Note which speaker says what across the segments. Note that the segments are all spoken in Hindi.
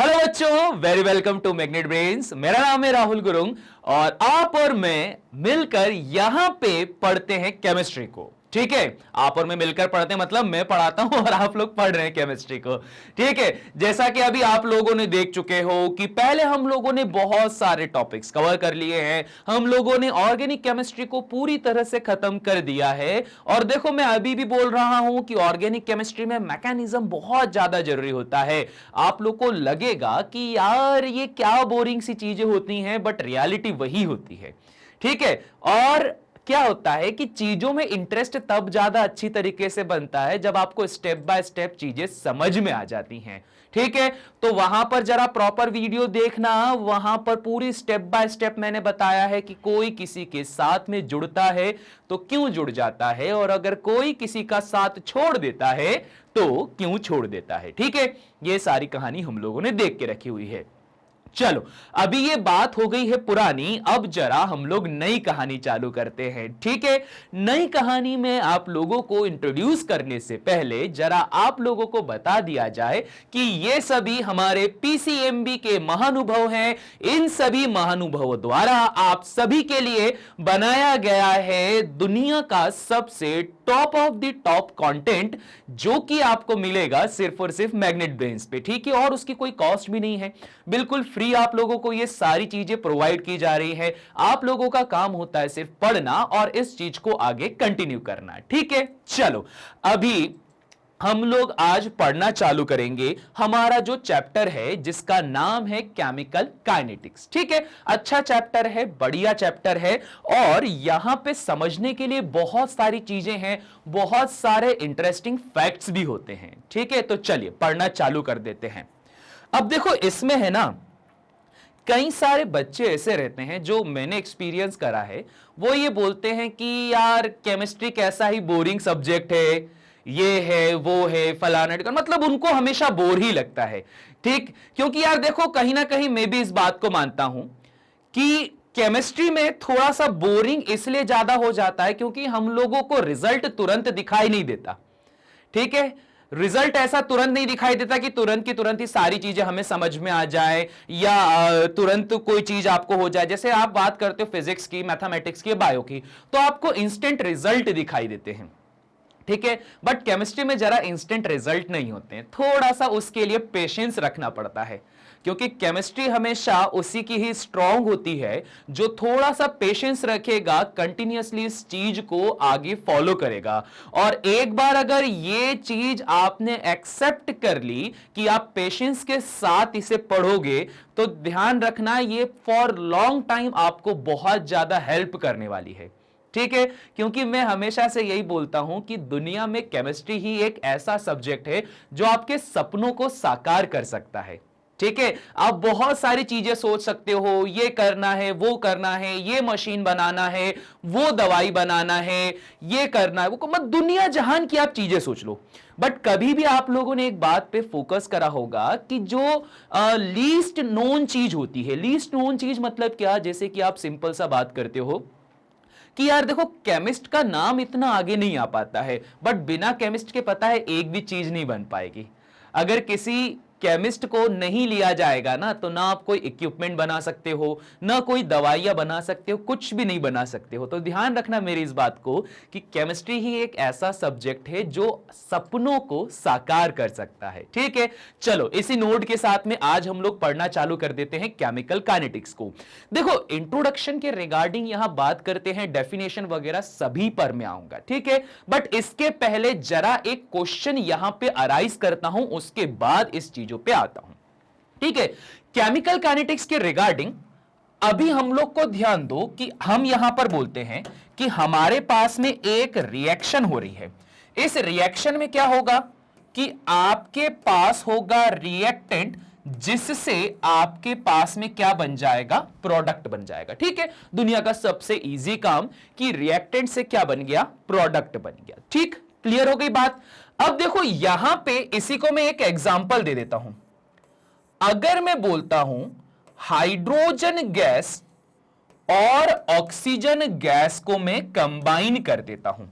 Speaker 1: हेलो बच्चों, very welcome to Magnet Brains. मेरा नाम है राहुल गुरुंग और आप और मैं मिलकर यहां पे पढ़ते हैं केमिस्ट्री को। ठीक है, आप और मैं मिलकर पढ़ते हैं मतलब मैं पढ़ाता हूं और आप लोग पढ़ रहे हैं केमिस्ट्री को। ठीक है, जैसा कि अभी आप लोगों ने देख चुके हो कि पहले हम लोगों ने बहुत सारे टॉपिक्स कवर कर लिए हैं। हम लोगों ने ऑर्गेनिक केमिस्ट्री को पूरी तरह से खत्म कर दिया है। और देखो, मैं अभी भी बोल रहा हूं कि ऑर्गेनिक केमिस्ट्री में मैकेनिज्म बहुत ज्यादा जरूरी होता है। आप लोग को लगेगा कि यार ये क्या बोरिंग सी चीजें होती हैं, बट रियलिटी वही होती है। ठीक है, और क्या होता है कि चीजों में इंटरेस्ट तब ज्यादा अच्छी तरीके से बनता है जब आपको स्टेप बाय स्टेप चीजें समझ में आ जाती हैं। ठीक है, तो वहां पर जरा प्रॉपर वीडियो देखना, वहां पर पूरी स्टेप बाय स्टेप मैंने बताया है कि कोई किसी के साथ में जुड़ता है तो क्यों जुड़ जाता है, और अगर कोई किसी का साथ छोड़ देता है तो क्यों छोड़ देता है। ठीक है, यह सारी कहानी हम लोगों ने देख के रखी हुई है। चलो, अभी ये बात हो गई है पुरानी, अब जरा हम लोग नई कहानी चालू करते हैं। ठीक है, नई कहानी में आप लोगों को इंट्रोड्यूस करने से पहले जरा आप लोगों को बता दिया जाए कि ये सभी हमारे पीसीएमबी के महानुभव हैं। इन सभी महानुभवों द्वारा आप सभी के लिए बनाया गया है दुनिया का सबसे top of the top content, जो कि आपको मिलेगा सिर्फ और सिर्फ मैग्नेट ब्रेन्स पे। ठीक है, और उसकी कोई कॉस्ट भी नहीं है, बिल्कुल फ्री आप लोगों को ये सारी चीजें प्रोवाइड की जा रही है। आप लोगों का काम होता है सिर्फ पढ़ना और इस चीज को आगे कंटिन्यू करना। ठीक है, चलो अभी हम लोग आज पढ़ना चालू करेंगे हमारा जो चैप्टर है जिसका नाम है केमिकल काइनेटिक्स। ठीक है, अच्छा चैप्टर है, बढ़िया चैप्टर है, और यहां पे समझने के लिए बहुत सारी चीजें हैं, बहुत सारे इंटरेस्टिंग फैक्ट्स भी होते हैं। ठीक है, तो चलिए पढ़ना चालू कर देते हैं। अब देखो, इसमें है ना, कई सारे बच्चे ऐसे रहते हैं जो मैंने एक्सपीरियंस करा है, वो ये बोलते हैं कि यार केमिस्ट्री कैसा ही बोरिंग सब्जेक्ट है, ये है वो है फलाना, मतलब उनको हमेशा बोर ही लगता है। ठीक, क्योंकि यार देखो, कहीं ना कहीं मैं भी इस बात को मानता हूं कि केमिस्ट्री में थोड़ा सा बोरिंग इसलिए ज्यादा हो जाता है क्योंकि हम लोगों को रिजल्ट तुरंत दिखाई नहीं देता। ठीक है, रिजल्ट ऐसा तुरंत नहीं दिखाई देता कि तुरंत की तुरंत ही सारी चीजें हमें समझ में आ जाए या तुरंत कोई चीज आपको हो जाए। जैसे आप बात करते हो फिजिक्स की, मैथमेटिक्स की, बायो की, तो आपको इंस्टेंट रिजल्ट दिखाई देते हैं। ठीक है, बट केमिस्ट्री में जरा इंस्टेंट रिजल्ट नहीं होते हैं, थोड़ा सा उसके लिए पेशेंस रखना पड़ता है, क्योंकि केमिस्ट्री हमेशा उसी की ही स्ट्रांग होती है जो थोड़ा सा पेशेंस रखेगा, कंटिन्यूअसली इस चीज को आगे फॉलो करेगा। और एक बार अगर ये चीज आपने एक्सेप्ट कर ली कि आप पेशेंस के साथ इसे पढ़ोगे, तो ध्यान रखना ये फॉर लॉन्ग टाइम आपको बहुत ज्यादा हेल्प करने वाली है। ठीक है, क्योंकि मैं हमेशा से यही बोलता हूं कि दुनिया में केमिस्ट्री ही एक ऐसा सब्जेक्ट है जो आपके सपनों को साकार कर सकता है। ठीक है, आप बहुत सारी चीजें सोच सकते हो, ये करना है, वो करना है, ये मशीन बनाना है, वो दवाई बनाना है, ये करना है, वो मत दुनिया जहान की आप चीजें सोच लो, बट कभी भी आप लोगों ने एक बात पे फोकस करा होगा कि जो लीस्ट नोन चीज होती है। लीस्ट नोन चीज मतलब क्या? जैसे कि आप सिंपल सा बात करते हो कि यार देखो, केमिस्ट का नाम इतना आगे नहीं आ पाता है, बट बिना केमिस्ट के पता है एक भी चीज नहीं बन पाएगी। अगर किसी केमिस्ट को नहीं लिया जाएगा ना, तो ना आप कोई इक्विपमेंट बना सकते हो, ना कोई दवाइयां बना सकते हो, कुछ भी नहीं बना सकते हो। तो ध्यान रखना मेरी इस बात को कि केमिस्ट्री ही एक ऐसा सब्जेक्ट है जो सपनों को साकार कर सकता है। ठीक है, चलो इसी नोट के साथ में आज हम लोग पढ़ना चालू कर देते हैं केमिकल काइनेटिक्स को। देखो, इंट्रोडक्शन के रिगार्डिंग यहां बात करते हैं, डेफिनेशन वगैरह सभी पर मैं आऊंगा। ठीक है, बट इसके पहले जरा एक क्वेश्चन यहां पे अराइज करता हूं, उसके बाद इस चीज पे आता हूं। ठीक है, केमिकल काइनेटिक्स के रिगार्डिंग अभी हम लोग को ध्यान दो कि हम यहां पर बोलते हैं कि हमारे पास में एक रिएक्शन हो रही है। इस रिएक्शन में क्या होगा कि आपके पास होगा रिएक्टेंट, जिससे आपके पास में क्या बन जाएगा? प्रोडक्ट बन जाएगा। ठीक है, दुनिया का सबसे इजी काम कि रिएक्टेंट से क्या बन गया? प्रोडक्ट बन गया। ठीक, क्लियर हो गई बात। अब देखो, यहां पे इसी को मैं एक एग्जांपल दे देता हूं। अगर मैं बोलता हूं हाइड्रोजन गैस और ऑक्सीजन गैस को मैं कंबाइन कर देता हूं।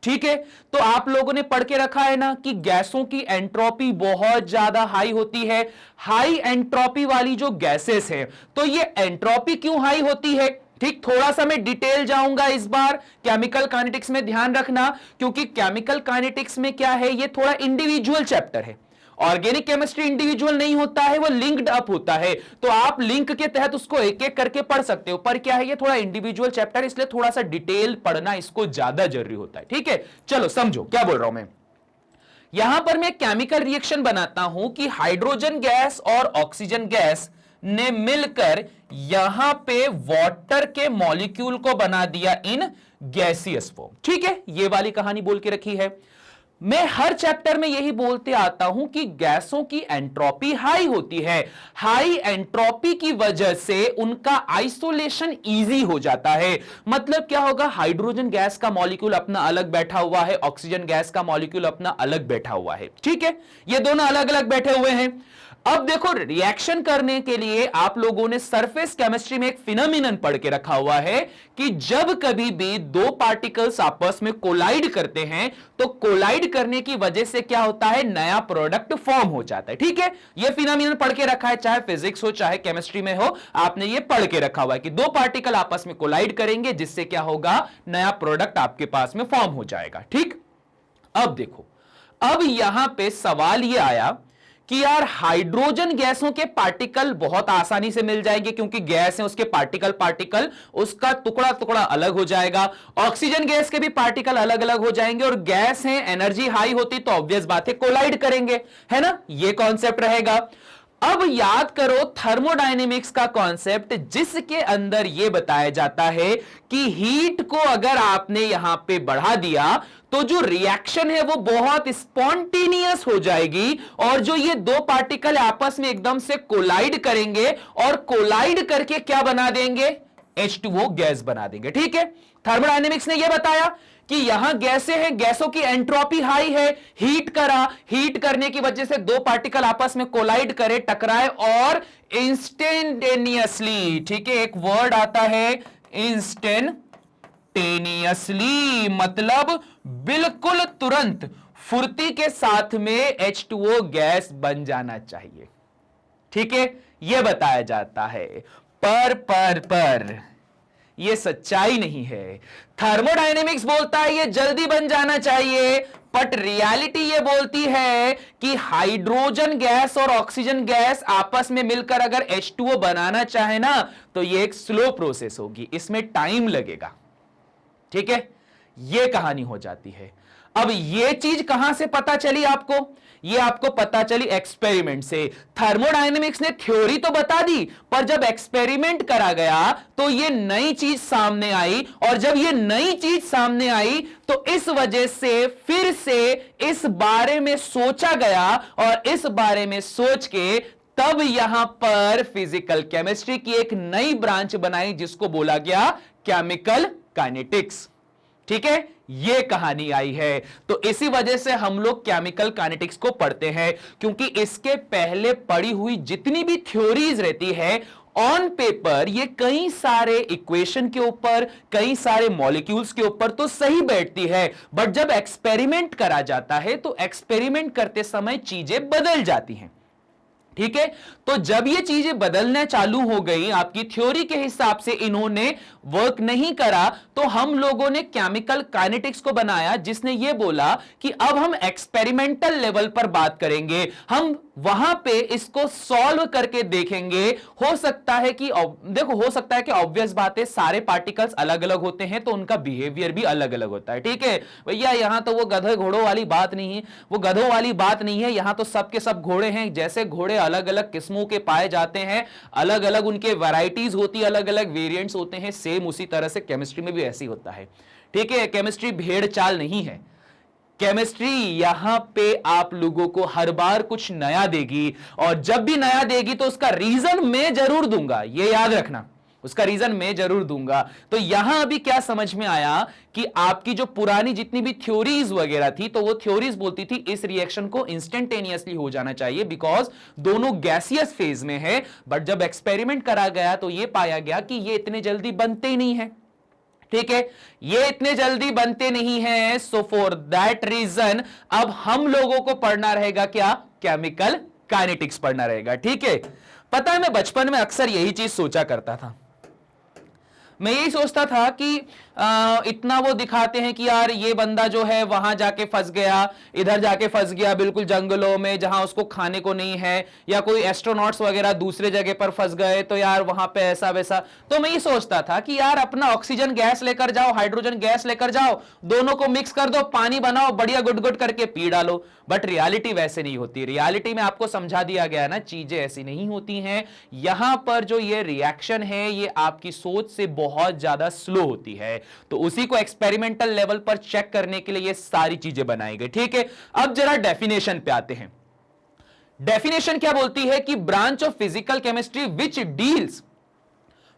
Speaker 1: ठीक है, तो आप लोगों ने पढ़ के रखा है ना कि गैसों की एंट्रोपी बहुत ज्यादा हाई होती है। हाई एंट्रोपी वाली जो गैसेस है, तो ये एंट्रोपी क्यों हाई होती है, ठीक, थोड़ा सा मैं डिटेल जाऊंगा इस बार। केमिकल काइनेटिक्स में ध्यान रखना, क्योंकि केमिकल काइनेटिक्स में क्या है, ये थोड़ा इंडिविजुअल चैप्टर है। ऑर्गेनिक केमिस्ट्री इंडिविजुअल नहीं होता है, वो लिंक्ड अप होता है, तो आप लिंक के तहत उसको एक एक करके पढ़ सकते हो। पर क्या है, ये थोड़ा इंडिविजुअल चैप्टर, इसलिए थोड़ा सा डिटेल पढ़ना इसको ज्यादा जरूरी होता है। ठीक है, चलो समझो क्या बोल रहा हूं मैं। यहां पर मैं केमिकल रिएक्शन बनाता हूं कि हाइड्रोजन गैस और ऑक्सीजन गैस ने मिलकर यहां पे वाटर के मॉलिक्यूल को बना दिया इन गैसियस फॉर्म। ठीक है, ये वाली कहानी बोल के रखी है। मैं हर चैप्टर में यही बोलते आता हूं कि गैसों की एंट्रोपी हाई होती है। हाई एंट्रोपी की वजह से उनका आइसोलेशन इजी हो जाता है। मतलब क्या होगा, हाइड्रोजन गैस का मॉलिक्यूल अपना अलग बैठा हुआ है, ऑक्सीजन गैस का मॉलिक्यूल अपना अलग बैठा हुआ है। ठीक है, ये दोनों अलग अलग बैठे हुए हैं। अब देखो, रिएक्शन करने के लिए आप लोगों ने सरफेस केमिस्ट्री में एक फिनोमिनन पढ़ के रखा हुआ है कि जब कभी भी दो पार्टिकल्स आपस में कोलाइड करते हैं, तो कोलाइड करने की वजह से क्या होता है, नया प्रोडक्ट फॉर्म हो जाता है। ठीक है, यह फिनोमिनन पढ़ के रखा है, चाहे फिजिक्स हो चाहे केमिस्ट्री में हो, आपने यह पढ़ के रखा हुआ है कि दो पार्टिकल आपस में कोलाइड करेंगे, जिससे क्या होगा, नया प्रोडक्ट आपके पास में फॉर्म हो जाएगा। ठीक, अब देखो, अब यहां पे सवाल यह आया कि यार हाइड्रोजन गैसों के पार्टिकल बहुत आसानी से मिल जाएंगे, क्योंकि गैस है, उसके पार्टिकल पार्टिकल उसका टुकड़ा टुकड़ा अलग हो जाएगा। ऑक्सीजन गैस के भी पार्टिकल अलग अलग हो जाएंगे, और गैस है, एनर्जी हाई होती तो ऑब्वियस बात है कोलाइड करेंगे, है ना, ये कॉन्सेप्ट रहेगा। अब याद करो थर्मोडायनेमिक्स का कॉन्सेप्ट, जिसके अंदर यह बताया जाता है कि हीट को अगर आपने यहां पे बढ़ा दिया तो जो रिएक्शन है वो बहुत स्पॉन्टेनियस हो जाएगी, और जो ये दो पार्टिकल आपस में एकदम से कोलाइड करेंगे, और कोलाइड करके क्या बना देंगे, H2O गैस बना देंगे। ठीक है, थर्मोडायनेमिक्स ने यह बताया कि यहां गैसें हैं, गैसों की एंट्रोपी हाई है, हीट करा, हीट करने की वजह से दो पार्टिकल आपस में कोलाइड करे, टकराए, और इंस्टेंटेनियसली, ठीक है, एक वर्ड आता है इंस्टेंटेनियसली, मतलब बिल्कुल तुरंत फुर्ती के साथ में H2O गैस बन जाना चाहिए। ठीक है, यह बताया जाता है, पर यह सच्चाई नहीं है। थर्मोडायनेमिक्स बोलता है यह जल्दी बन जाना चाहिए, बट रियलिटी यह बोलती है कि हाइड्रोजन गैस और ऑक्सीजन गैस आपस में मिलकर अगर H2O बनाना चाहे ना, तो यह एक स्लो प्रोसेस होगी, इसमें टाइम लगेगा। ठीक है, यह कहानी हो जाती है। अब यह चीज कहां से पता चली आपको, ये आपको पता चली एक्सपेरिमेंट से। थर्मोडायनेमिक्स ने थ्योरी तो बता दी, पर जब एक्सपेरिमेंट करा गया तो ये नई चीज सामने आई, और जब ये नई चीज सामने आई तो इस वजह से फिर से इस बारे में सोचा गया, और इस बारे में सोच के तब यहां पर फिजिकल केमिस्ट्री की एक नई ब्रांच बनाई, जिसको बोला गया केमिकल काइनेटिक्स। ठीक है, यह कहानी आई है। तो इसी वजह से हम लोग केमिकल काइनेटिक्स को पढ़ते हैं, क्योंकि इसके पहले पढ़ी हुई जितनी भी थ्योरीज रहती है ऑन पेपर, ये कई सारे इक्वेशन के ऊपर, कई सारे मॉलिक्यूल्स के ऊपर तो सही बैठती है, बट जब एक्सपेरिमेंट करा जाता है तो एक्सपेरिमेंट करते समय चीजें बदल जाती हैं। ठीक है, तो जब ये चीजें बदलना चालू हो गई, आपकी थ्योरी के हिसाब से इन्होंने वर्क नहीं करा, तो हम लोगों ने केमिकल काइनेटिक्स को बनाया, जिसने ये बोला कि अब हम एक्सपेरिमेंटल लेवल पर बात करेंगे, हम वहां पे इसको सॉल्व करके देखेंगे। हो सकता है कि देखो, हो सकता है कि ऑब्वियस बात है, सारे पार्टिकल्स अलग अलग होते हैं तो उनका बिहेवियर भी अलग अलग होता है। ठीक है भैया, यहां तो वो गधे घोड़ों वाली बात नहीं है, वो गधों वाली बात नहीं है, यहां तो सबके सब घोड़े हैं। जैसे घोड़े अलग अलग किस्मों के पाए जाते हैं, अलग अलग उनके वैरायटीज होती है, अलग अलग वेरिएंट्स होते हैं, सेम उसी तरह से केमिस्ट्री में भी ऐसी होता है। ठीक है, केमिस्ट्री भेड़ चाल नहीं है। केमिस्ट्री यहां पे आप लोगों को हर बार कुछ नया देगी, और जब भी नया देगी तो उसका रीजन मैं जरूर दूंगा, ये याद रखना, उसका रीजन मैं जरूर दूंगा। तो यहां अभी क्या समझ में आया कि आपकी जो पुरानी जितनी भी थ्योरीज वगैरह थी, तो वो थ्योरीज बोलती थी इस रिएक्शन को इंस्टेंटेनियसली हो जाना चाहिए, बिकॉज दोनों गैसियस फेज में है। बट जब एक्सपेरिमेंट करा गया तो ये पाया गया कि ये इतने जल्दी बनते ही नहीं है। ठीक है, ये इतने जल्दी बनते नहीं हैं, सो फॉर दैट रीजन अब हम लोगों को पढ़ना रहेगा क्या, केमिकल काइनेटिक्स पढ़ना रहेगा। ठीक है, पता है मैं बचपन में अक्सर यही चीज सोचा करता था। मैं यही सोचता था कि इतना वो दिखाते हैं कि यार ये बंदा जो है वहां जाके फंस गया, इधर जाके फंस गया बिल्कुल जंगलों में जहां उसको खाने को नहीं है, या कोई एस्ट्रोनॉट्स वगैरह दूसरे जगह पर फंस गए तो यार वहां पे ऐसा वैसा। तो मैं ये सोचता था कि यार अपना ऑक्सीजन गैस लेकर जाओ, हाइड्रोजन गैस लेकर जाओ, दोनों को मिक्स कर दो, पानी बनाओ, बढ़िया गुड गुड करके पी डालो। बट रियलिटी वैसे नहीं होती। रियलिटी में आपको समझा दिया गया ना, चीजें ऐसी नहीं होती हैं। यहां पर जो ये रिएक्शन है ये आपकी सोच से बहुत ज्यादा स्लो होती है। तो उसी को एक्सपेरिमेंटल लेवल पर चेक करने के लिए ये सारी चीजें बनाई गई। ठीक है, अब जरा डेफिनेशन पे आते हैं। डेफिनेशन क्या बोलती है कि branch of physical chemistry which deals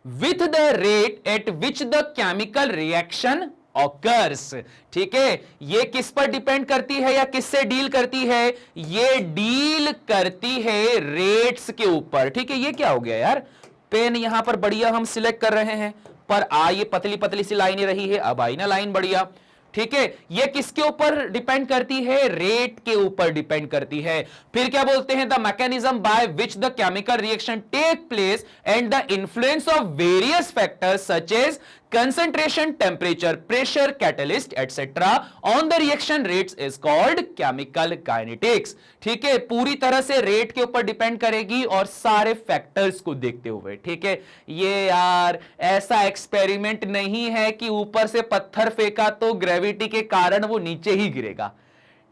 Speaker 1: with the rate at which the chemical reaction occurs. ठीक है, ये किस पर डिपेंड करती है या किससे डील करती है, ये डील करती है रेट्स के ऊपर। ठीक है, ये क्या हो गया यार, पेन यहां पर बढ़िया हम सिलेक्ट कर रहे हैं पर ये पतली पतली सी लाइन रही है, अब आई ना लाइन बढ़िया। ठीक है, ये किसके ऊपर डिपेंड करती है, रेट के ऊपर डिपेंड करती है। फिर क्या बोलते हैं, the mechanism by which the chemical reaction take place and the influence of various factors such as concentration, temperature, pressure, catalyst, etc. on the reaction rates is called chemical kinetics. ठीक है, पूरी तरह से रेट के ऊपर डिपेंड करेगी और सारे फैक्टर्स को देखते हुए। ठीक है, ये यार ऐसा एक्सपेरिमेंट नहीं है कि ऊपर से पत्थर फेंका तो ग्रेविटी के कारण वो नीचे ही गिरेगा।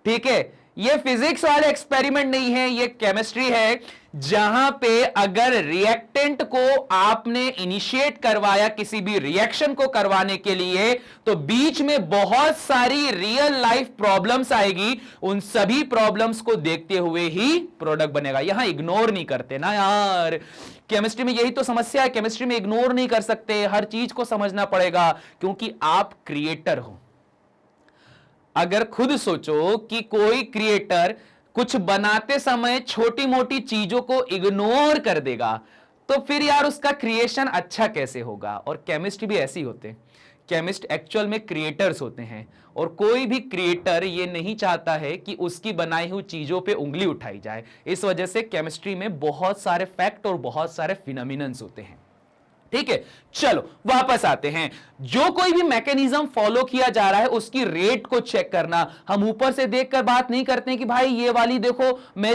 Speaker 1: ठीक है, ये फिजिक्स वाले एक्सपेरिमेंट नहीं है, ये केमिस्ट्री है, जहां पे अगर रिएक्टेंट को आपने इनिशिएट करवाया किसी भी रिएक्शन को करवाने के लिए, तो बीच में बहुत सारी रियल लाइफ प्रॉब्लम्स आएगी। उन सभी प्रॉब्लम्स को देखते हुए ही प्रोडक्ट बनेगा। यहां इग्नोर नहीं करते ना यार, केमिस्ट्री में यही तो समस्या है। केमिस्ट्री में इग्नोर नहीं कर सकते, हर चीज को समझना पड़ेगा, क्योंकि आप क्रिएटर हो। अगर खुद सोचो कि कोई क्रिएटर कुछ बनाते समय छोटी मोटी चीजों को इग्नोर कर देगा, तो फिर यार उसका क्रिएशन अच्छा कैसे होगा। और केमिस्ट भी ऐसे ही होते हैं, केमिस्ट एक्चुअल में क्रिएटर्स होते हैं, और कोई भी क्रिएटर ये नहीं चाहता है कि उसकी बनाई हुई चीजों पे उंगली उठाई जाए। इस वजह से केमिस्ट्री में बहुत सारे फैक्ट और बहुत सारे फिनोमिनन्स होते हैं। ठीक है, चलो वापस आते हैं। जो कोई भी मैकेनिज्म फॉलो किया जा रहा है उसकी रेट को चेक करना। हम ऊपर से देखकर बात नहीं करते हैं कि भाई ये वाली देखो,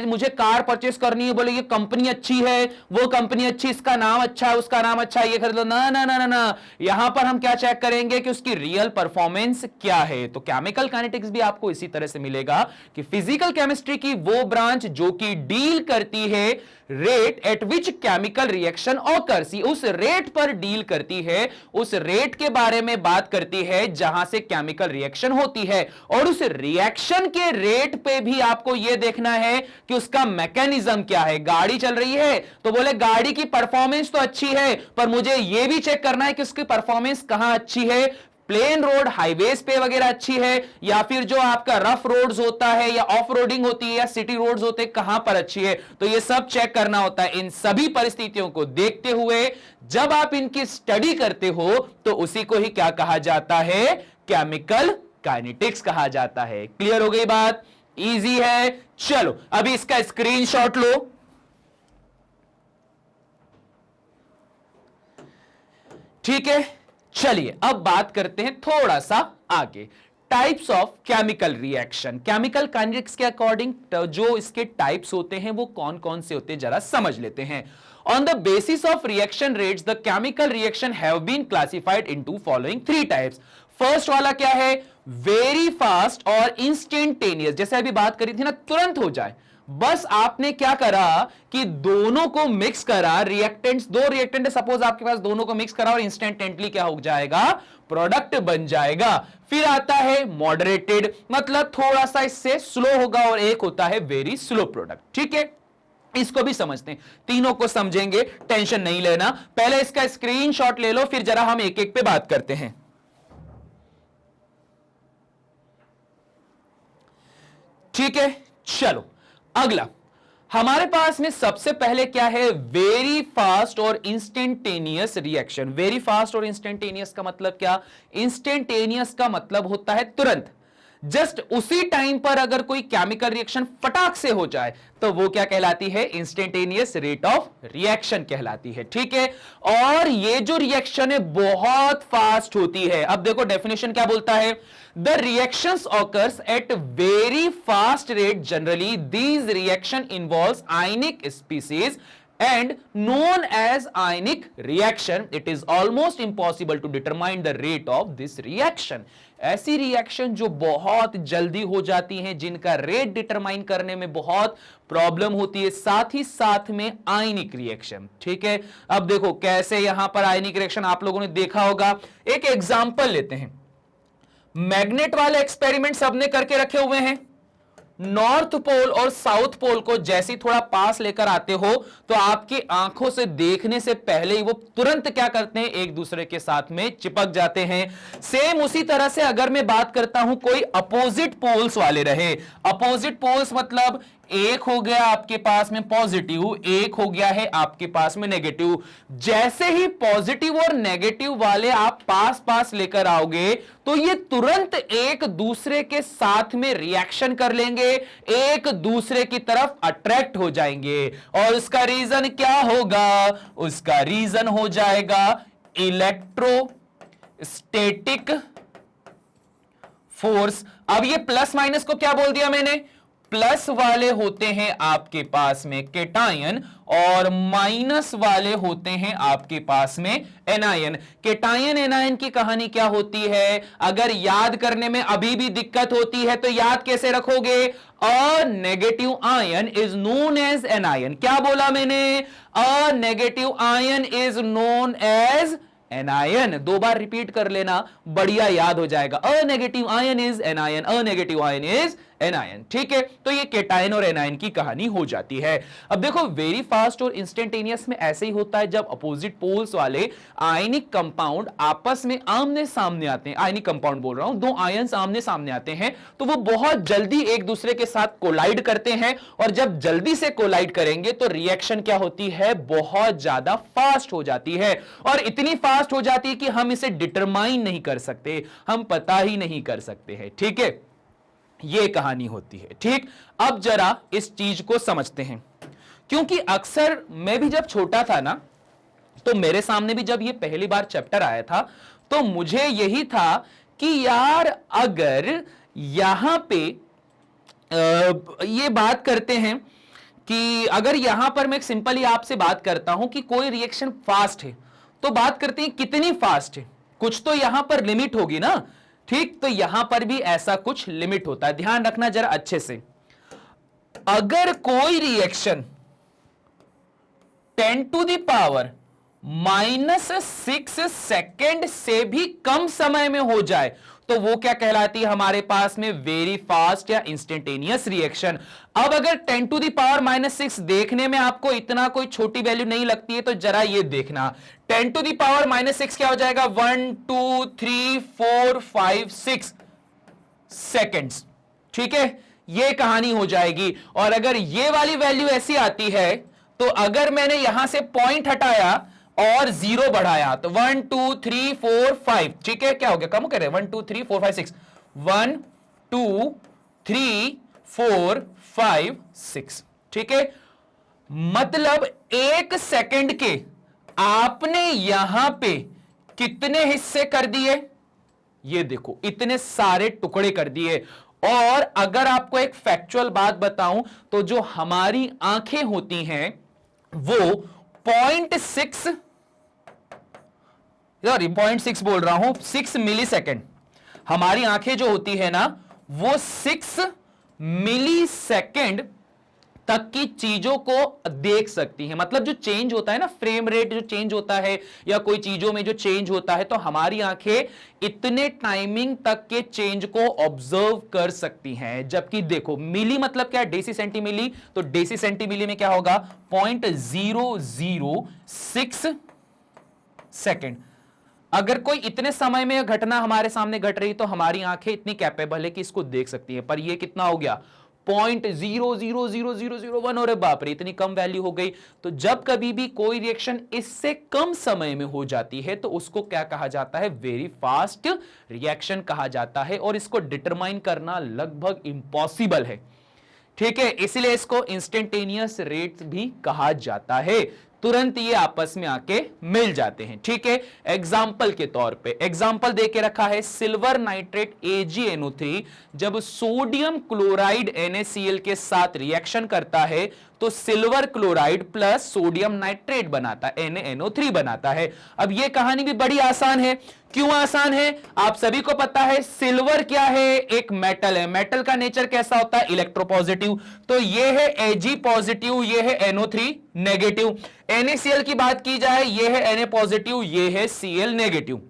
Speaker 1: मुझे कार परचेस करनी है, बोले ये कंपनी अच्छी है, वो कंपनी अच्छी, इसका नाम अच्छा है, उसका नाम अच्छा है, ये खरीद लो। ना ना ना ना ना, यहां पर हम क्या चेक करेंगे कि उसकी रियल परफॉर्मेंस क्या है। तो केमिकल काइनेटिक्स भी आपको इसी तरह से मिलेगा कि फिजिकल केमिस्ट्री की वो ब्रांच जो कि डील करती है rate at which chemical reaction occurs, उस रेट पर डील करती है, उस रेट के बारे में बात करती है जहां से केमिकल रिएक्शन होती है। और उस रिएक्शन के रेट पे भी आपको यह देखना है कि उसका मैकेनिज्म क्या है। गाड़ी चल रही है तो बोले गाड़ी की परफॉर्मेंस तो अच्छी है, पर मुझे यह भी चेक करना है कि उसकी परफॉर्मेंस कहां अच्छी है। प्लेन रोड हाईवेज पे वगैरह अच्छी है, या फिर जो आपका रफ रोड्स होता है या ऑफ रोडिंग होती है या सिटी रोड्स होते हैं, कहां पर अच्छी है। तो ये सब चेक करना होता है। इन सभी परिस्थितियों को देखते हुए जब आप इनकी स्टडी करते हो तो उसी को ही क्या कहा जाता है, केमिकल काइनेटिक्स कहा जाता है। क्लियर हो गई बात, इजी है। चलो अभी इसका स्क्रीनशॉट लो। ठीक है, चलिए अब बात करते हैं थोड़ा सा आगे, types of chemical reaction. Chemical kinetics के अकॉर्डिंग जो इसके टाइप्स होते हैं वो कौन कौन से होते हैं जरा समझ लेते हैं। On the basis of reaction rates, the chemical reaction have been classified into following three types. First वाला क्या है, वेरी फास्ट और इंस्टेंटेनियस। जैसे अभी बात करी थी ना, तुरंत हो जाए। बस आपने क्या करा कि दोनों को मिक्स करा, रिएक्टेंट्स, दो रिएक्टेंट सपोज आपके पास, दोनों को मिक्स करा और इंस्टेंटेंटली क्या हो जाएगा, प्रोडक्ट बन जाएगा। फिर आता है मॉडरेटेड, मतलब थोड़ा सा इससे स्लो होगा, और एक होता है वेरी स्लो प्रोडक्ट। ठीक है, इसको भी समझते हैं, तीनों को समझेंगे, टेंशन नहीं लेना। पहले इसका स्क्रीनशॉट ले लो, फिर जरा हम एक एक पे बात करते हैं। ठीक है, चलो अगला हमारे पास में सबसे पहले क्या है, वेरी फास्ट और इंस्टेंटेनियस रिएक्शन। वेरी फास्ट और इंस्टेंटेनियस का मतलब क्या, इंस्टेंटेनियस का मतलब होता है तुरंत, जस्ट उसी टाइम पर अगर कोई केमिकल रिएक्शन फटाक से हो जाए तो वो क्या कहलाती है, इंस्टेंटेनियस रेट ऑफ रिएक्शन कहलाती है। ठीक है, और ये जो रिएक्शन है बहुत फास्ट होती है। अब देखो डेफिनेशन क्या बोलता है, the reactions occurs at very fast rate, generally these reaction involves ionic species and known as ionic reaction. It is almost impossible to determine the rate of this reaction. ऐसी रिएक्शन जो बहुत जल्दी हो जाती हैं, जिनका रेट डिटरमाइन करने में बहुत प्रॉब्लम होती है, साथ ही साथ में आयनिक रिएक्शन। ठीक है, अब देखो कैसे यहां पर आयनिक रिएक्शन आप लोगों ने देखा होगा। एक एग्जांपल लेते हैं, मैग्नेट वाले एक्सपेरिमेंट सबने करके रखे हुए हैं। नॉर्थ पोल और साउथ पोल को जैसे थोड़ा पास लेकर आते हो तो आपकी आंखों से देखने से पहले ही वो तुरंत क्या करते हैं, एक दूसरे के साथ में चिपक जाते हैं। सेम उसी तरह से अगर मैं बात करता हूं कोई अपोजिट पोल्स वाले रहे, अपोजिट पोल्स मतलब एक हो गया आपके पास में पॉजिटिव, एक हो गया है आपके पास में नेगेटिव। जैसे ही पॉजिटिव और नेगेटिव वाले आप पास पास लेकर आओगे तो ये तुरंत एक दूसरे के साथ में रिएक्शन कर लेंगे, एक दूसरे की तरफ अट्रैक्ट हो जाएंगे। और उसका रीजन क्या होगा, उसका रीजन हो जाएगा इलेक्ट्रोस्टैटिक फोर्स। अब ये प्लस माइनस को क्या बोल दिया मैंने, प्लस वाले होते हैं आपके पास में केटायन और माइनस वाले होते हैं आपके पास में एनायन। केटायन एनायन की कहानी क्या होती है, अगर याद करने में अभी भी दिक्कत होती है तो याद कैसे रखोगे, a negative ion is known as anion. क्या बोला मैंने, a negative ion is known as anion. दो बार रिपीट कर लेना, बढ़िया याद हो जाएगा। A negative ion is anion, a negative ion is anion. ठीक है, तो ये केटायन और एनायन की कहानी हो जाती है। अब देखो वेरी फास्ट और इंस्टेंटेनियस में ऐसे ही होता है, जब अपोजिट पोल्स वाले आयनिक कंपाउंड आपस में आमने सामने आते हैं, आयनिक कंपाउंड बोल रहा हूं, दो आयंस आमने सामने आते हैं तो वो बहुत जल्दी एक दूसरे के साथ कोलाइड करते हैं। और जब जल्दी से कोलाइड करेंगे तो रिएक्शन क्या होती है, बहुत ज्यादा फास्ट हो जाती है। और इतनी फास्ट हो जाती है कि हम इसे डिटरमाइन नहीं कर सकते, हम पता ही नहीं कर सकते हैं। ठीक है, यह कहानी होती है। ठीक, अब जरा इस चीज को समझते हैं, क्योंकि अक्सर मैं भी जब छोटा था ना, तो मेरे सामने भी जब ये पहली बार चैप्टर आया था तो मुझे यही था कि यार अगर यहां पे ये बात करते हैं कि अगर यहां पर मैं सिंपली आपसे बात करता हूं कि कोई रिएक्शन फास्ट है तो बात करते हैं कितनी फास्ट है, कुछ तो यहां पर लिमिट होगी ना। ठीक, तो यहां पर भी ऐसा कुछ लिमिट होता है, ध्यान रखना जरा अच्छे से। अगर कोई रिएक्शन 10⁻⁻⁻⁶ सेकेंड से भी कम समय में हो जाए तो वो क्या कहलाती है हमारे पास में, वेरी फास्ट या इंस्टेंटेनियस रिएक्शन। अब अगर 10⁻⁻⁶ देखने में आपको इतना कोई छोटी वैल्यू नहीं लगती है तो जरा ये देखना, 10⁻⁻⁶ क्या हो जाएगा, 1 2 3 4 5 6 सेकेंड्स। ठीक है, ये कहानी हो जाएगी। और अगर ये वाली वैल्यू ऐसी आती है तो अगर मैंने यहां से पॉइंट हटाया और 0 बढ़ाया तो 1 2 3 4 5, ठीक है, क्या हो गया, कम कर रहे हैं, 1 2 3 4 5 6, 1 2 3 4 5 6। ठीक है, मतलब 1 सेकंड के आपने यहां पे कितने हिस्से कर दिए, ये देखो इतने सारे टुकड़े कर दिए। और अगर आपको एक फैक्चुअल बात बताऊं तो जो हमारी आंखें होती हैं वो 0.6 बोल रहा हूं, 6 मिली सेकेंड, हमारी आंखें जो होती है ना वो 6 मिली सेकेंड तक की चीजों को देख सकती है। मतलब जो चेंज होता है ना, फ्रेम रेट जो चेंज होता है या कोई चीजों में जो चेंज होता है, तो हमारी आंखें इतने टाइमिंग तक के चेंज को ऑब्जर्व कर सकती हैं। जबकि देखो मिली मतलब क्या है, डेसी सेंटीमिली, तो डेसी सेंटीमिली में क्या होगा, 0.006 सेकेंड। अगर कोई इतने समय में घटना हमारे सामने घट रही तो हमारी आंखें इतनी कैपेबल है कि इसको देख सकती है। पर ये कितना हो गया, 0.00001। और बाप रे, इतनी कम वैल्यू हो गई। तो जब कभी भी कोई रिएक्शन इससे कम समय में हो जाती है तो उसको क्या कहा जाता है? वेरी फास्ट रिएक्शन कहा जाता है, और इसको डिटरमाइन करना लगभग इम्पॉसिबल है। ठीक है, इसलिए इसको इंस्टेंटेनियस रेट भी कहा जाता है, तुरंत ये आपस में आके मिल जाते हैं। ठीक है, एग्जाम्पल के तौर पे एग्जाम्पल देके रखा है, सिल्वर नाइट्रेट AgNO3 जब सोडियम क्लोराइड NaCl के साथ रिएक्शन करता है तो silver chloride plus sodium nitrate बनाता है, NaNO3 बनाता है। अब ये कहानी भी बड़ी आसान है। क्यों आसान है? आप सभी को पता है सिल्वर क्या है? एक मेटल है। मेटल का नेचर कैसा होता है? इलेक्ट्रोपॉजिटिव। तो ये है Ag पॉजिटिव, ये है NO3 नेगेटिव। NaCl की बात की जाए, ये है Na पॉजिटिव, ये है Cl नेगेटिव।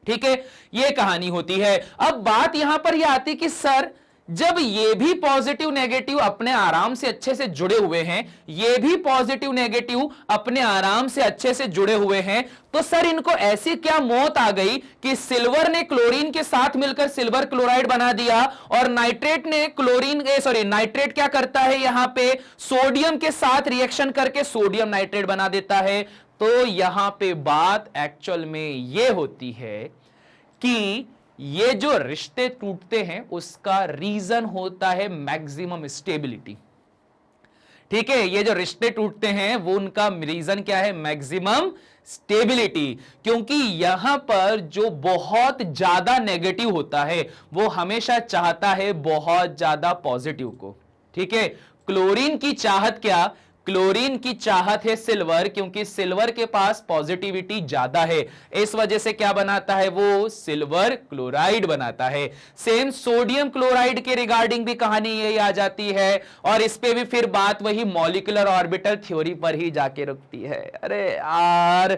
Speaker 1: ठीक है, ये कहानी होती है। अब बात यहां पर यह आती कि सर जब ये भी पॉजिटिव नेगेटिव अपने आराम से अच्छे से जुड़े हुए हैं, ये भी पॉजिटिव नेगेटिव अपने आराम से अच्छे से जुड़े हुए हैं, तो सर इनको ऐसी क्या मौत आ गई कि सिल्वर ने क्लोरीन के साथ मिलकर सिल्वर क्लोराइड बना दिया, और नाइट्रेट ने नाइट्रेट क्या करता है यहां पे? सोडियम के साथ रिएक्शन करके सोडियम नाइट्रेट बना देता है। तो यहां पे बात एक्चुअल में यह होती है कि ये जो रिश्ते टूटते हैं उसका रीजन होता है मैक्सिमम स्टेबिलिटी। ठीक है, ये जो रिश्ते टूटते हैं वो उनका रीजन क्या है? Maximum stability. क्योंकि यहां पर जो बहुत ज्यादा नेगेटिव होता है वो हमेशा चाहता है बहुत ज्यादा पॉजिटिव को। ठीक है, क्लोरीन की चाहत क्या? क्लोरीन की चाहत है सिल्वर, क्योंकि सिल्वर के पास पॉजिटिविटी ज्यादा है, इस वजह से क्या बनाता है वो? सिल्वर क्लोराइड बनाता है। सेम सोडियम क्लोराइड के रिगार्डिंग भी कहानी यही आ जाती है, और इस पे भी फिर बात वही मॉलिक्यूलर ऑर्बिटल थ्योरी पर ही जाके रुकती है। अरे यार,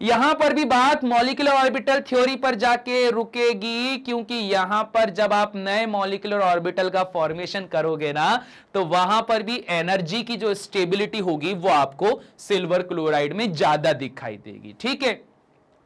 Speaker 1: यहां पर भी बात मॉलिक्यूलर ऑर्बिटल थ्योरी पर जाके रुकेगी, क्योंकि यहां पर जब आप नए मॉलिक्यूलर ऑर्बिटल का फॉर्मेशन करोगे ना, तो वहां पर भी एनर्जी की जो स्टेबिलिटी होगी वो आपको सिल्वर क्लोराइड में ज्यादा दिखाई देगी। ठीक है,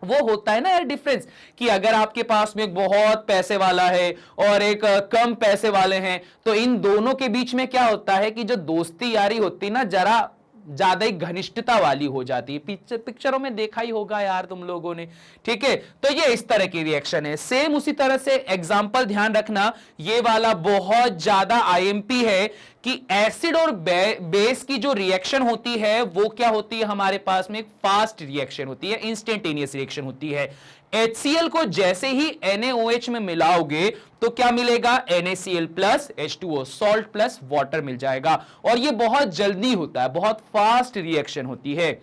Speaker 1: वो होता है ना यार डिफरेंस, कि अगर आपके पास में एक बहुत पैसे वाला है और एक कम पैसे वाले हैं, तो इन दोनों के बीच में क्या होता है कि जो दोस्ती यारी होती ना, जरा ज्यादा ही घनिष्ठता वाली हो जाती है। पिक्चरों में देखा ही होगा यार तुम लोगों ने। ठीक है, तो ये इस तरह की रिएक्शन है। सेम उसी तरह से एग्जांपल ध्यान रखना, ये वाला बहुत ज्यादा आईएमपी है कि एसिड और बेस की जो रिएक्शन होती है वो क्या होती है? हमारे पास में एक फास्ट रिएक्शन होती है, इंस्टेंटेनियस रिएक्शन होती है। HCl को जैसे ही NaOH में मिलाओगे तो क्या मिलेगा? NaCl plus H2O, salt plus water मिल जाएगा, और ये बहुत जल्दी होता है, बहुत फास्ट रिएक्शन होती है।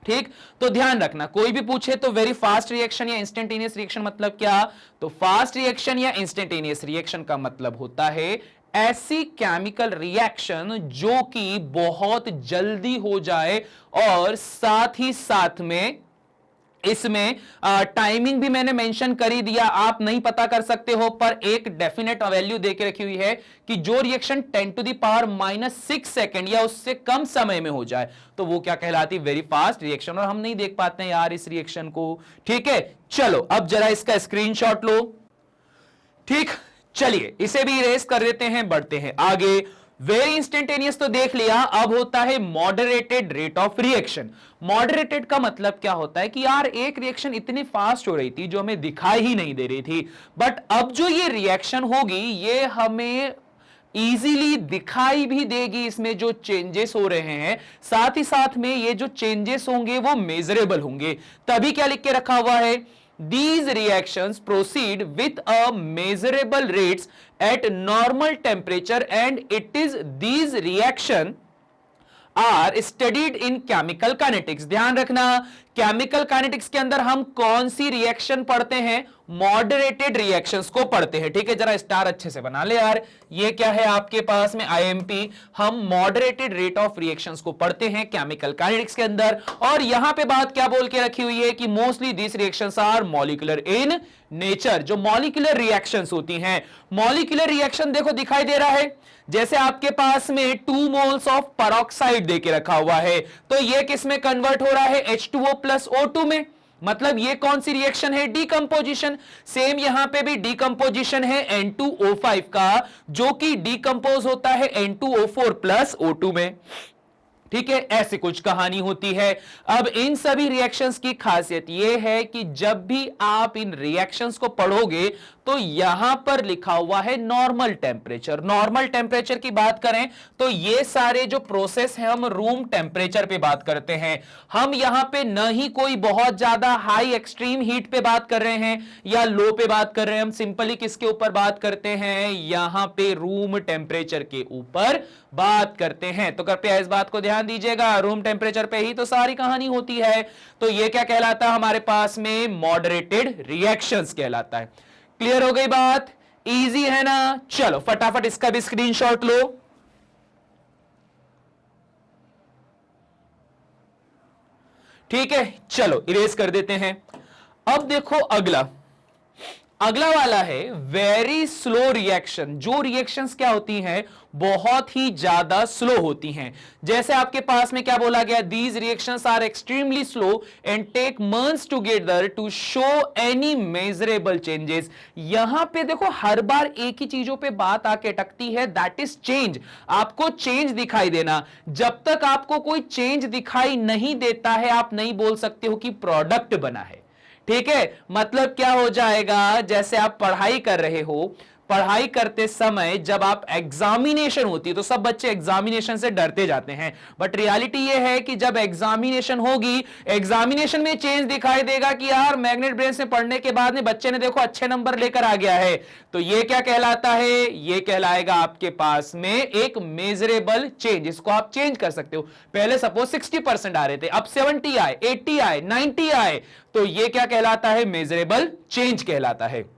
Speaker 1: ठीक, तो ध्यान रखना, कोई भी पूछे तो वेरी फास्ट रिएक्शन या इंस्टेंटेनियस रिएक्शन मतलब क्या? तो फास्ट रिएक्शन या इंस्टेंटेनियस रिएक्शन का मतलब होता है ऐसी केमिकल रिएक्शन जो कि बहुत जल्दी हो जाए, और साथ ही साथ में इसमें टाइमिंग भी मैंने मेंशन कर ही दिया, आप नहीं पता कर सकते हो, पर एक डेफिनेट वैल्यू देके रखी हुई है कि जो रिएक्शन 10⁻⁻⁶ सेकंड या उससे कम समय में हो जाए तो वो क्या कहलाती? वेरी फास्ट रिएक्शन, और हम नहीं देख पाते हैं यार इस रिएक्शन को। ठीक है, चलो अब जरा इसका स्क्रीनशॉट लो। ठीक, चलिए इसे भी इरेज कर देते हैं, बढ़ते हैं आगे। वेरी इंस्टेंटेनियस तो देख लिया, अब होता है moderated rate of reaction. Moderated का मतलब क्या होता है कि यार एक रिएक्शन इतनी फास्ट हो रही थी जो हमें दिखाई ही नहीं दे रही थी, बट अब जो ये रिएक्शन होगी ये हमें इजीली दिखाई भी देगी, इसमें जो चेंजेस हो रहे हैं, साथ ही साथ में ये जो चेंजेस होंगे वो मेजरेबल होंगे। तभी क्या लिख के रखा हुआ है? These reactions proceed with a measurable rates at normal temperature, and it is these reaction are studied in chemical kinetics। ध्यान रखना, केमिकल काइनेटिक्स के अंदर हम कौन सी रिएक्शन पढ़ते हैं? मॉडरेटेड रिएक्शंस को पढ़ते हैं। ठीक है, जरा स्टार अच्छे से बना ले यार, ये क्या है आपके पास में? आईएमपी। हम मॉडरेटेड रेट ऑफ रिएक्शंस को पढ़ते हैं केमिकल काइनेटिक्स के अंदर, और यहां पे बात क्या बोल के रखी हुई है कि mostly this reactions are molecular in nature. जो मॉलिक्यूलर रिएक्शंस होती हैं, मॉलिक्यूलर रिएक्शन देखो दिखाई दे रहा है, जैसे आपके पास में 2 मोल्स ऑफ पेरोक्साइड देके रखा हुआ है, तो ये किस में कन्वर्ट हो रहा है? H2O प्लस O2 में। मतलब ये कौन सी रिएक्शन है? डीकंपोजिशन। सेम यहां पे भी डीकंपोजिशन है N2O5 का, जो कि डीकंपोज होता है N2O4 प्लस O2 में। ठीक है, ऐसी कुछ कहानी होती है। अब इन सभी रिएक्शंस की खासियत यह है कि जब भी आप इन रिएक्शंस को पढ़ोगे तो यहां पर लिखा हुआ है नॉर्मल टेम्परेचर। नॉर्मल टेम्परेचर की बात करें तो ये सारे जो प्रोसेस हैं हम रूम टेम्परेचर पे बात करते हैं। हम यहां पे न ही कोई बहुत ज्यादा हाई एक्सट्रीम हीट पे बात कर रहे हैं या लो पे बात कर रहे हैं, हम सिंपली किसके ऊपर बात करते हैं? यहां पे रूम टेम्परेचर के ऊपर बात करते हैं। तो कृपया इस बात को ध्यान दीजिएगा, रूम टेम्परेचर पे ही तो सारी कहानी होती है। तो ये क्या कहलाता है हमारे पास में? मॉडरेटेड रिएक्शंस कहलाता है। क्लियर हो गई बात? इजी है ना? चलो फटाफट इसका भी स्क्रीनशॉट लो। ठीक है, चलो इरेज कर देते हैं। अब देखो अगला वाला है वेरी स्लो रिएक्शन। जो रिएक्शंस क्या होती हैं? बहुत ही ज्यादा स्लो होती हैं। जैसे आपके पास में क्या बोला गया? These reactions are extremely slow and take months together to show any measurable changes. यहां पे देखो हर बार एक ही चीजों पे बात आके अटकती है, दैट इज चेंज। आपको चेंज दिखाई देना। जब तक आपको कोई चेंज दिखाई नहीं देता है आप नहीं बोल सकते हो कि प्रोडक्ट बना है। ठीक है, मतलब क्या हो जाएगा? जैसे आप पढ़ाई कर रहे हो, पढ़ाई करते समय जब आप एग्जामिनेशन होती है तो सब बच्चे एग्जामिनेशन से डरते जाते हैं, बट रियलिटी ये है कि जब एग्जामिनेशन होगी, एग्जामिनेशन में चेंज दिखाई देगा कि यार मैग्नेट ब्रेन्स में पढ़ने के बाद में बच्चे ने देखो अच्छे नंबर लेकर आ गया है। तो ये क्या कहलाता है? ये कहलाएगा आपके पास में एक मेजरेबल चेंज। इसको आप चेंज कर सकते हो। पहले सपोज 60% आ रहे थे, अब 70 आए, 80 आए, 90 आए, तो ये क्या कहलाता है? मेजरेबल चेंज कहलाता है।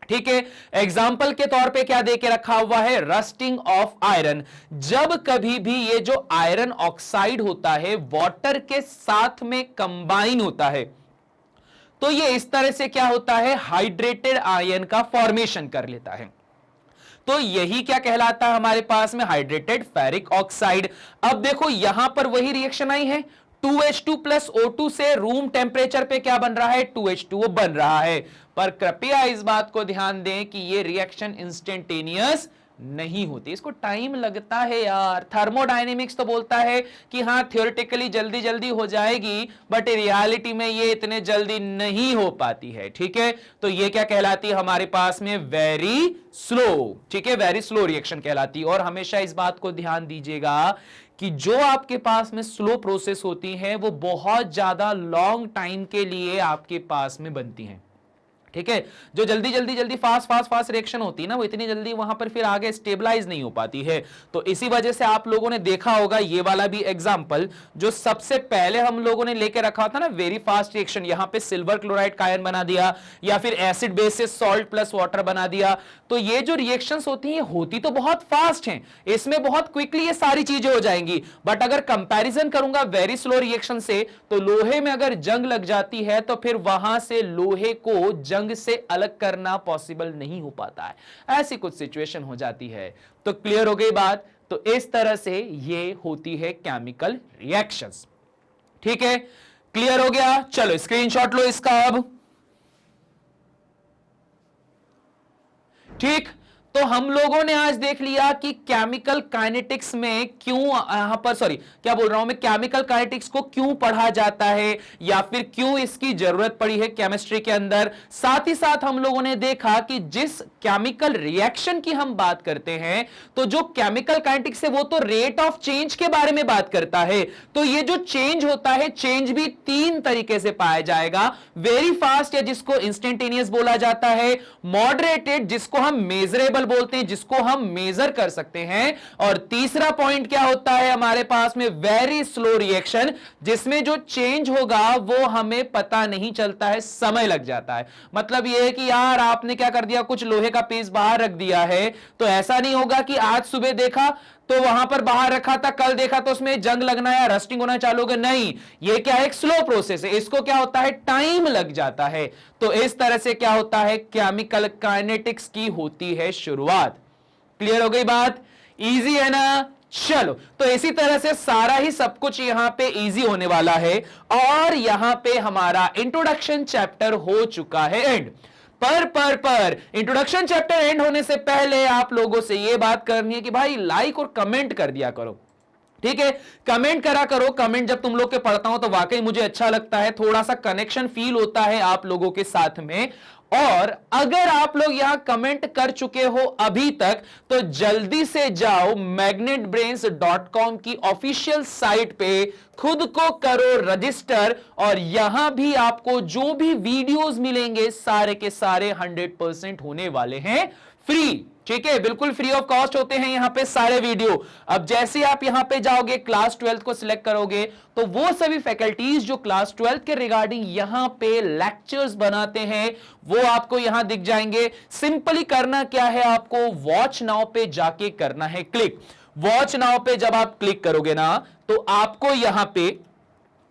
Speaker 1: ठीक है, एग्जाम्पल के तौर पे क्या देके रखा हुआ है? Rusting of iron. जब कभी भी ये जो आयरन ऑक्साइड होता है वाटर के साथ में कंबाइन होता है तो ये इस तरह से क्या होता है? हाइड्रेटेड आयरन का फॉर्मेशन कर लेता है। तो यही क्या कहलाता है हमारे पास में? Hydrated ferric oxide. अब देखो यहां पर वही रिएक्शन आई है, 2H2 प्लस O2 से रूम टेम्परेचर पे क्या बन रहा है? 2H2O बन रहा है। पर कृपया इस बात को ध्यान दें कि ये रिएक्शन इंस्टेंटेनियस नहीं होती, इसको टाइम लगता है यार। थर्मोडायनेमिक्स तो बोलता है कि हां थियोरेटिकली जल्दी जल्दी हो जाएगी, बट रियलिटी में ये इतने जल्दी नहीं हो पाती है। ठीक है, तो ये क्या कहलाती है हमारे पास में? Very slow. ठीक है, वेरी स्लो रिएक्शन कहलाती है। और हमेशा इस बात को ध्यान दीजिएगा कि जो आपके पास में स्लो प्रोसेस होती है वो बहुत ज्यादा लॉन्ग टाइम के लिए आपके पास में बनती हैं। ठीक है, जो जल्दी फास्ट रिएक्शन होती है ना, वो इतनी जल्दी वहां पर फिर आगे स्टेबलाइज नहीं हो पाती है। तो इसी वजह से आप लोगों ने देखा होगा ये वाला भी एग्जांपल जो सबसे पहले हम लोगों ने लेके रखा था ना, वेरी फास्ट रिएक्शन। यहां पे सिल्वर क्लोराइड का आयन बना दिया या फिर एसिड बेस से सॉल्ट प्लस वाटर बना दिया। तो ये जो रिएक्शंस होती हैं होती तो बहुत फास्ट हैं, इसमें बहुत क्विकली ये सारी चीजें हो जाएंगी। बट अगर कंपैरिजन करूंगा वेरी स्लो रिएक्शन से, तो लोहे में अगर जंग लग जाती है तो फिर वहां से लोहे को जंग से अलग करना पॉसिबल नहीं हो पाता है। ऐसी कुछ सिचुएशन हो जाती है। तो क्लियर हो गई बात? तो इस तरह से ये होती है केमिकल रिएक्शंस। ठीक है, क्लियर हो गया? चलो स्क्रीनशॉट लो इसका अब। ठीक, तो हम लोगों ने आज देख लिया कि केमिकल काइनेटिक्स में क्यों यहां पर क्या बोल रहा हूं मैं, केमिकल काइनेटिक्स को क्यों पढ़ा जाता है या फिर क्यों इसकी जरूरत पड़ी है केमिस्ट्री के अंदर। साथ ही साथ हम लोगों ने देखा कि जिस केमिकल रिएक्शन की हम बात करते हैं, तो जो केमिकल काइनेटिक्स है वो तो रेट ऑफ चेंज के बारे में बात करता है। तो ये जो चेंज होता है, चेंज भी तीन तरीके से पाया जाएगा। वेरी फास्ट या जिसको इंस्टेंटेनियस बोला जाता है, मॉडरेटेड जिसको हम मेजरेबल बोलते हैं, जिसको हम मेजर कर सकते हैं, और तीसरा पॉइंट क्या होता है हमारे पास में? वेरी स्लो रिएक्शन, जिसमें जो चेंज होगा वो हमें पता नहीं चलता है, समय लग जाता है। मतलब ये है कि यार आपने क्या कर दिया, कुछ लोहे का पीस बाहर रख दिया है, तो ऐसा नहीं होगा कि आज सुबह देखा तो वहां पर बाहर रखा था, कल देखा तो उसमें जंग लगना या रस्टिंग होना चालू हो गया। नहीं, ये क्या है? एक स्लो प्रोसेस है, इसको क्या होता है? टाइम लग जाता है। तो इस तरह से क्या होता है? केमिकल काइनेटिक्स की होती है शुरुआत। क्लियर हो गई बात? इजी है ना? चलो, तो इसी तरह से सारा ही सब कुछ यहां पे इजी होने वाला है और यहां पे हमारा इंट्रोडक्शन चैप्टर हो चुका है एंड। पर इंट्रोडक्शन चैप्टर एंड होने से पहले आप लोगों से यह बात करनी है कि भाई लाइक और कमेंट कर दिया करो, ठीक है? कमेंट करा करो। कमेंट जब तुम लोग के पढ़ता हूं तो वाकई मुझे अच्छा लगता है, थोड़ा सा कनेक्शन फील होता है आप लोगों के साथ में। और अगर आप लोग यहां कमेंट कर चुके हो अभी तक तो जल्दी से जाओ magnetbrains.com की ऑफिशियल साइट पे खुद को करो रजिस्टर, और यहां भी आपको जो भी वीडियोस मिलेंगे सारे के सारे 100% होने वाले हैं फ्री, ठीक है? बिल्कुल फ्री ऑफ कॉस्ट होते हैं यहां पे सारे वीडियो। अब जैसे आप यहां पे जाओगे क्लास 12 को सिलेक्ट करोगे तो वो सभी फैकल्टीज जो क्लास 12 के रिगार्डिंग यहां पे लेक्चर्स बनाते हैं वो आपको यहां दिख जाएंगे। सिंपली करना क्या है, आपको वॉच नाउ पे जाके करना है क्लिक। वॉच नाउ पे जब आप क्लिक करोगे ना तो आपको यहां पे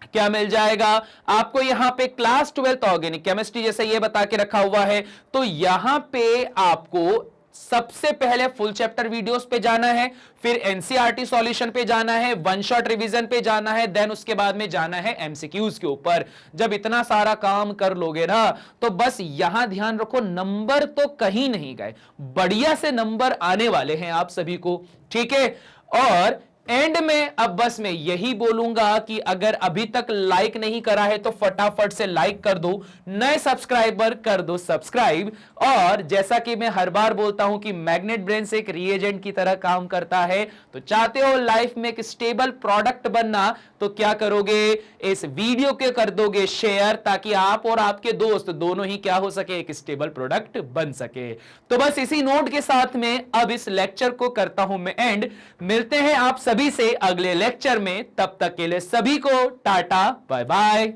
Speaker 1: क्या मिल जाएगा, आपको यहां पे क्लास 12 ऑर्गेनिक केमिस्ट्री जैसे ये बता के रखा हुआ है। तो यहां पे आपको सबसे पहले फुल चैप्टर वीडियोस पे जाना है, फिर एनसीईआरटी सॉल्यूशन पे जाना है, वन शॉट रिवीजन पे जाना है, देन उसके बाद में जाना है एमसीक्यूज के ऊपर। जब इतना सारा काम कर लोगे ना तो बस यहां ध्यान रखो नंबर तो कहीं नहीं गए, बढ़िया से नंबर आने वाले हैं आप सभी को, ठीक है? और एंड में अब बस मैं यही बोलूंगा कि अगर अभी तक लाइक नहीं करा है तो फटाफट से लाइक कर दो, नए सब्सक्राइबर कर दो सब्सक्राइब। और जैसा कि मैं हर बार बोलता हूं कि मैग्नेट ब्रेन्स एक रीएजेंट की तरह काम करता है, तो चाहते हो लाइफ में एक स्टेबल प्रोडक्ट बनना तो क्या करोगे, इस वीडियो के कर दोगे शेयर ताकि आप और आपके दोस्त दोनों ही क्या हो सके, एक स्टेबल प्रोडक्ट बन सके। तो बस इसी नोट के साथ में अब इस लेक्चर को करता हूं मैं एंड। मिलते हैं आप सभी से अगले लेक्चर में, तब तक के लिए सभी को टाटा बाय बाय।